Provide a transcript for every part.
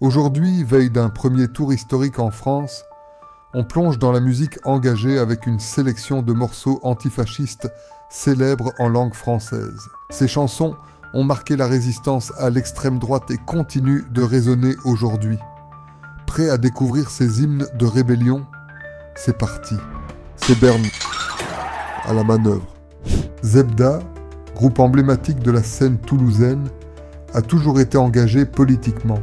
Aujourd'hui, veille d'un premier tour historique en France, on plonge dans la musique engagée avec une sélection de morceaux antifascistes célèbres en langue française. Ces chansons ont marqué la résistance à l'extrême droite et continuent de résonner aujourd'hui. Prêt à découvrir ces hymnes de rébellion? C'est parti. C'est Bern à la manœuvre. Zebda, groupe emblématique de la scène toulousaine, a toujours été engagé politiquement.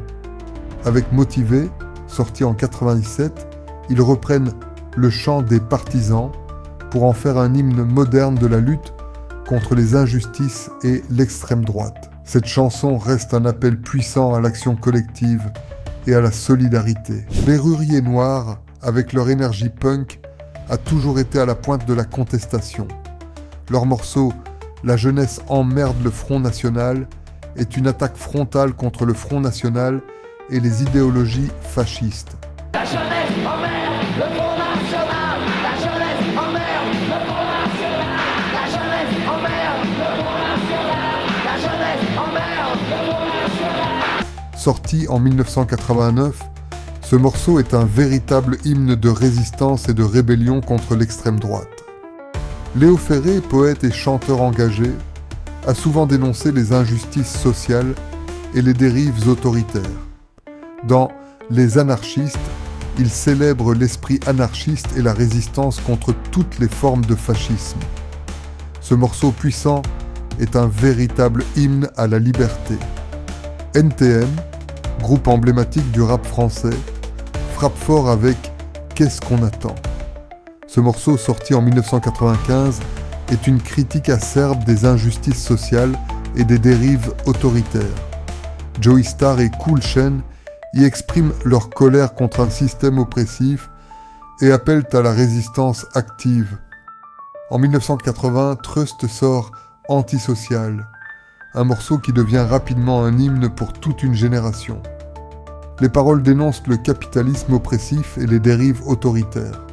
Avec Motivé, sorti en 97, ils reprennent le chant des partisans pour en faire un hymne moderne de la lutte contre les injustices et l'extrême droite. Cette chanson reste un appel puissant à l'action collective et à la solidarité. Les Ruriers Noirs, avec leur énergie punk, a toujours été à la pointe de la contestation. Leur morceau « La jeunesse emmerde le Front National » est une attaque frontale contre le Front National et les idéologies fascistes. La jeunesse emmerde le Front National. La jeunesse emmerde le Front National. La jeunesse emmerde le Front National. La jeunesse emmerde le Front National. Sorti en 1989, ce morceau est un véritable hymne de résistance et de rébellion contre l'extrême droite. Léo Ferré, poète et chanteur engagé, a souvent dénoncé les injustices sociales et les dérives autoritaires. Dans Les Anarchistes, il célèbre l'esprit anarchiste et la résistance contre toutes les formes de fascisme. Ce morceau puissant est un véritable hymne à la liberté. NTM, groupe emblématique du rap français, frappe fort avec « Qu'est-ce qu'on attend ?» Ce morceau, sorti en 1995, est une critique acerbe des injustices sociales et des dérives autoritaires. Joey Starr et Cool Chain y expriment leur colère contre un système oppressif et appellent à la résistance active. En 1980, Trust sort Antisocial, un morceau qui devient rapidement un hymne pour toute une génération. Les paroles dénoncent le capitalisme oppressif et les dérives autoritaires.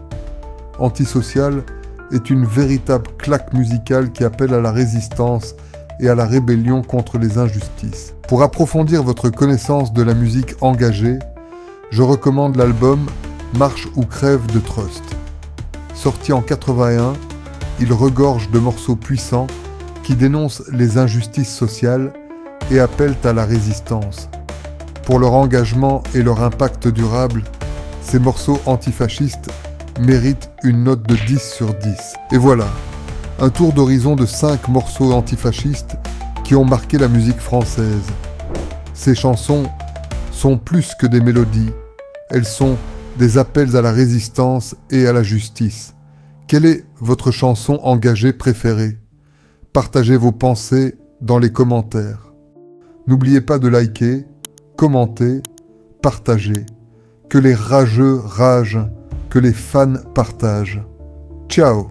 Antisocial est une véritable claque musicale qui appelle à la résistance et à la rébellion contre les injustices. Pour approfondir votre connaissance de la musique engagée, je recommande l'album Marche ou crève de Trust. Sorti en 81, il regorge de morceaux puissants qui dénoncent les injustices sociales et appellent à la résistance. Pour leur engagement et leur impact durable, ces morceaux antifascistes méritent une note de 10 sur 10. Et voilà, un tour d'horizon de 5 morceaux antifascistes qui ont marqué la musique française. Ces chansons sont plus que des mélodies, elles sont des appels à la résistance et à la justice. Quelle est votre chanson engagée préférée? Partagez vos pensées dans les commentaires. N'oubliez pas de liker, commenter, partager. Que les rageux ragent, que les fans partagent. Ciao!